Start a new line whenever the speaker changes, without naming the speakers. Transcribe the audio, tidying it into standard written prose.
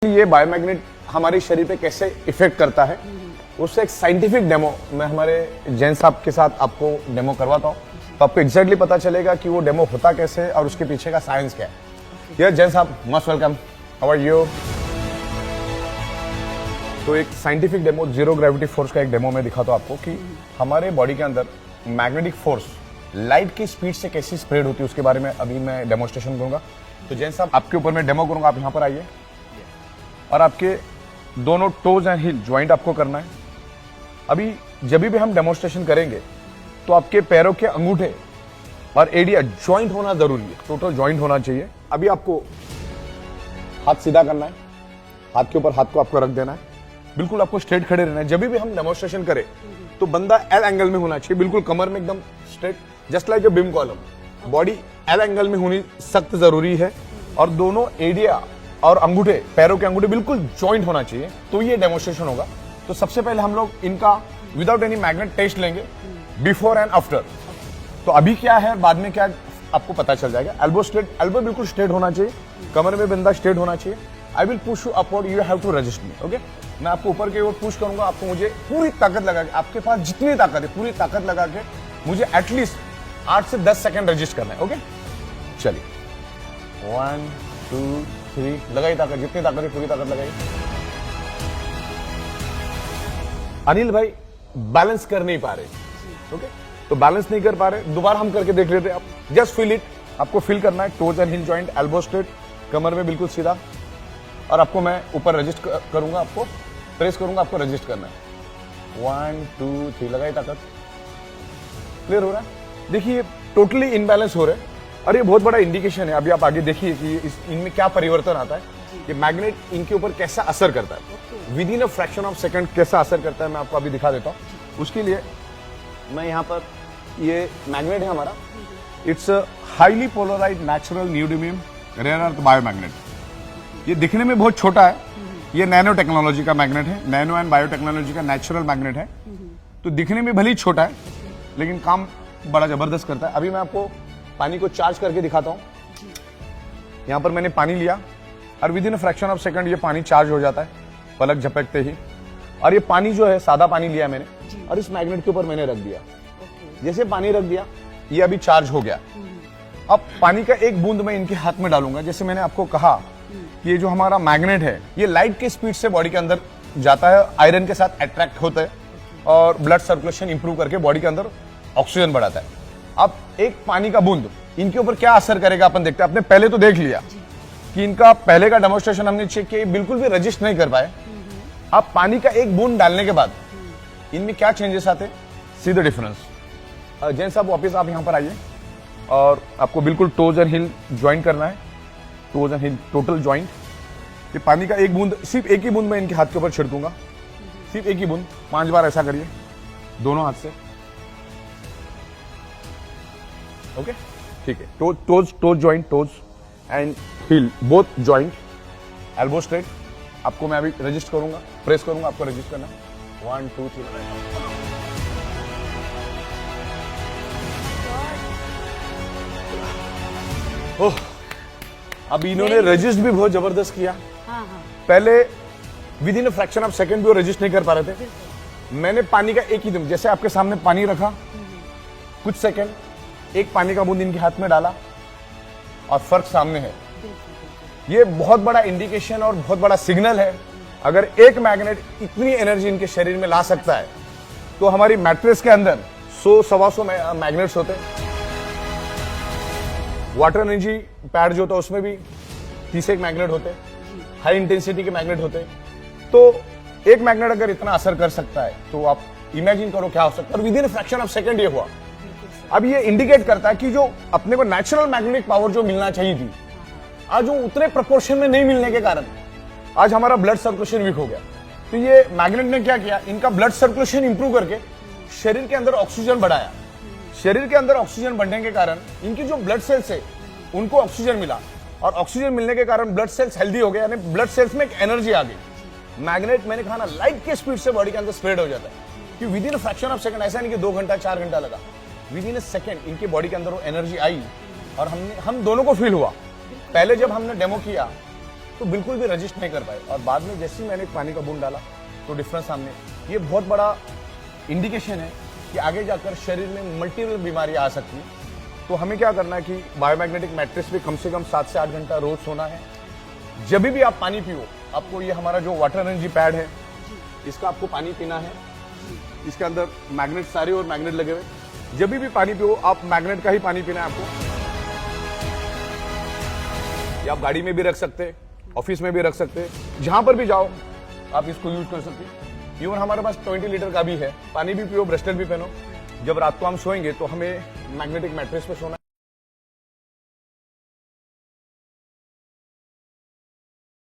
ये बायोमैग्नेट हमारे शरीर पे कैसे इफेक्ट करता है उससे एक साइंटिफिक डेमो मैं हमारे जैन साहब के साथ आपको डेमो करवाता हूँ, तो आपको एग्जैक्टली पता चलेगा कि वो डेमो होता कैसे है और उसके पीछे का साइंस क्या है। यस जैन साहब, most welcome, how are you. तो एक scientific demo, zero gravity force का एक डेमो मैं दिखाता हूँ आपको कि हमारे बॉडी के अंदर मैग्नेटिक फोर्स लाइट की स्पीड से कैसी स्प्रेड होती है उसके बारे में अभी मैं डेमोस्ट्रेशन करूंगा। तो जैन साहब आपके ऊपर मैं डेमो करूंगा, आप यहाँ पर आइए और आपके दोनों टोज एंड हिल ज्वाइंट आपको करना है। अभी जब भी हम डेमोस्ट्रेशन करेंगे तो आपके पैरों के अंगूठे और एडिया ज्वाइंट होना जरूरी है, टोटल ज्वाइंट होना चाहिए। अभी आपको हाथ सीधा करना है, हाथ के ऊपर हाथ को आपको रख देना है, बिल्कुल आपको स्ट्रेट खड़े रहना है। जब भी हम डेमोस्ट्रेशन करें तो बंदा एल एंगल में होना चाहिए, बिल्कुल कमर में एकदम straight, just like a beam column. Body L angle में होनी सख्त जरूरी है और दोनों एडिया और अंगूठे, पैरों के अंगूठे बिल्कुल ज्वाइंट होना चाहिए, तो ये डेमोस्ट्रेशन होगा। तो सबसे पहले हम लोग इनका विदाउट एनी मैग्नेट टेस्ट लेंगे, बिफोर एंड आफ्टर। तो अभी क्या है, बाद में क्या आपको पता चल जाएगा। एल्बो स्ट्रेट, एल्बो बिल्कुल स्ट्रेट होना चाहिए, कमर में बंदा स्ट्रेट होना चाहिए। I will push you upward, you have to resist me, okay. मैं आपको ऊपर की ओर पुश करूंगा, आपको मुझे पूरी ताकत लगा के, आपके पास जितनी ताकत है पूरी ताकत लगा के मुझे एटलीस्ट 8 से 10 सेकंड रजिस्ट करना है, ओके। चलिए 1 2 3, लगाई ताकत, जितनी ताकत है पूरी ताकत लगाई। अनिल भाई बैलेंस कर नहीं पा रहे, ओके, तो बैलेंस नहीं कर पा रहे, दोबारा हम करके देख लेते हैं। आप जस्ट फील इट, आपको फील करना है, toes and heel joint, elbow straight, कमर में बिल्कुल सीधा, और आपको मैं ऊपर रजिस्ट करूंगा, आपको प्रेस करूंगा, आपको रजिस्ट करना है। 1 2 3, लगाई ताकत, क्लियर हो रहा है। देखिए टोटली इनबैलेंस हो रहे हैं और ये बहुत बड़ा इंडिकेशन है। अभी आप आगे देखिए कि इनमें क्या परिवर्तन आता है, कि मैग्नेट इनके ऊपर कैसा असर करता है, with in a fraction of second कैसा असर करता है, मैं आपको अभी दिखा देता हूँ। उसके लिए मैं यहाँ पर, ये मैग्नेट है हमारा, it's highly polarised natural neodymium rare earth biomagnet. ये दिखने में बहुत छोटा है, ये नैनो टेक्नोलॉजी का मैग्नेट है, नैनो एंड बायोटेक्नोलॉजी का नेचुरल मैग्नेट है। तो दिखने में भले ही छोटा है लेकिन काम बड़ा जबरदस्त करता है। अभी मैं आपको पानी को चार्ज करके दिखाता हूँ। यहाँ पर मैंने पानी लिया और with in fraction of second ये पानी चार्ज हो जाता है, पलक झपकते ही। और ये पानी जो है सादा पानी लिया मैंने और इस मैग्नेट के ऊपर मैंने रख दिया। जैसे पानी रख दिया ये अभी चार्ज हो गया। अब पानी का एक बूंद मैं इनके हाथ में डालूंगा। जैसे मैंने आपको कहा ये जो हमारा मैग्नेट है ये लाइट के स्पीड से बॉडी के अंदर जाता है, आयरन के साथ अट्रैक्ट होता है और ब्लड सर्कुलेशन इंप्रूव करके बॉडी के अंदर ऑक्सीजन बढ़ाता है। अब एक पानी का बूंद इनके ऊपर क्या असर करेगा अपन देखते हैं। आपने पहले तो देख लिया कि इनका पहले का डेमोस्ट्रेशन हमने चेक किया, बिल्कुल भी रजिस्ट नहीं कर पाए। अब पानी का एक बूंद डालने के बाद इनमें क्या चेंजेस आते, सी द डिफरेंस। जैन साहब वापिस आप यहाँ पर आइए और आपको बिल्कुल टोज एंड हिल ज्वाइंट करना है, toes and hill total joint. ये पानी का एक बूंद, सिर्फ एक ही बूंद मैं इनके हाथ के ऊपर छिड़कूंगा, सिर्फ एक ही बूंद। 5 बार ऐसा करिए दोनों हाथ से, ओके, ठीक है। Toes joint, toes and hill both joint, elbow straight. आपको मैं अभी रजिस्ट करूंगा, प्रेस करूंगा, आपको रजिस्ट करना है। 1 2 3। ओह, अब इन्होंने रजिस्ट भी बहुत जबरदस्त किया। पहले with in a fraction of second भी वो रजिस्ट नहीं कर पा रहे थे। मैंने पानी का एक ही दम, जैसे आपके सामने पानी रखा, कुछ सेकंड एक पानी का बूंद इनके हाथ में डाला और फर्क सामने है। ये बहुत बड़ा इंडिकेशन और बहुत बड़ा सिग्नल है। अगर एक मैग्नेट इतनी एनर्जी इनके शरीर में ला सकता है तो हमारी मैट्रेस के अंदर 100-125 मैग्नेट्स होते हैं। वाटर एनर्जी पैड जो होता है उसमें भी 30 मैग्नेट होते हैं, हाई इंटेंसिटी के मैग्नेट होते हैं। तो एक मैग्नेट अगर इतना असर कर सकता है तो आप इमेजिन करो क्या हो सकता है। और with in fraction of second ये हुआ। अब ये इंडिकेट करता है कि जो अपने को नेचुरल मैग्नेटिक पावर जो मिलना चाहिए थी, आज वो उतने प्रोपोर्शन में नहीं मिलने के कारण आज हमारा ब्लड सर्कुलेशन वीक हो गया। तो ये मैग्नेट ने क्या किया, इनका ब्लड सर्कुलेशन इंप्रूव करके शरीर के अंदर ऑक्सीजन बढ़ाया। शरीर के अंदर ऑक्सीजन बढ़ने के कारण इनकी जो ब्लड सेल्स है उनको ऑक्सीजन मिला और ऑक्सीजन मिलने के कारण ब्लड सेल्स हेल्दी हो गए, यानी ब्लड सेल्स में एक एनर्जी आ गई। मैग्नेट मैंने कहा ना, लाइट के स्पीड से बॉडी के अंदर स्प्रेड हो जाता है कि with in fraction of second, ऐसा नहीं कि 2 घंटा 4 घंटा लगा, विद इन अ सेकंड इनकी बॉडी के अंदर वो एनर्जी आई और हम दोनों को फील हुआ। पहले जब हमने डेमो किया तो बिल्कुल भी रजिस्ट नहीं कर पाए। और बाद में जैसे ही मैंने पानी का बूंद डाला तो डिफरेंस सामने। ये बहुत बड़ा इंडिकेशन है कि आगे जाकर शरीर में मल्टीपल बीमारियां आ सकती हैं। तो हमें क्या करना है कि बायोमैग्नेटिक मैट्रेस पे कम से कम 7 से 8 घंटा रोज सोना है। जब भी आप पानी पियो, आपको ये हमारा जो वाटर एनर्जी पैड है, इसका आपको पानी पीना है। इसके अंदर मैग्नेट सारे और मैग्नेट लगे हुए। जब भी पानी पियो, आप मैग्नेट का ही पानी पीना है आपको। ये आप गाड़ी में भी रख सकते हैं, ऑफिस में भी रख सकते हैं, जहां पर भी जाओ आप इसको यूज कर सकते हैं। इवन हमारे पास 20 लीटर का भी है। पानी भी पियो, ब्रेसलेट भी पहनो। जब रात को हम सोएंगे तो हमें मैग्नेटिक मैट्रेस पे सोना है।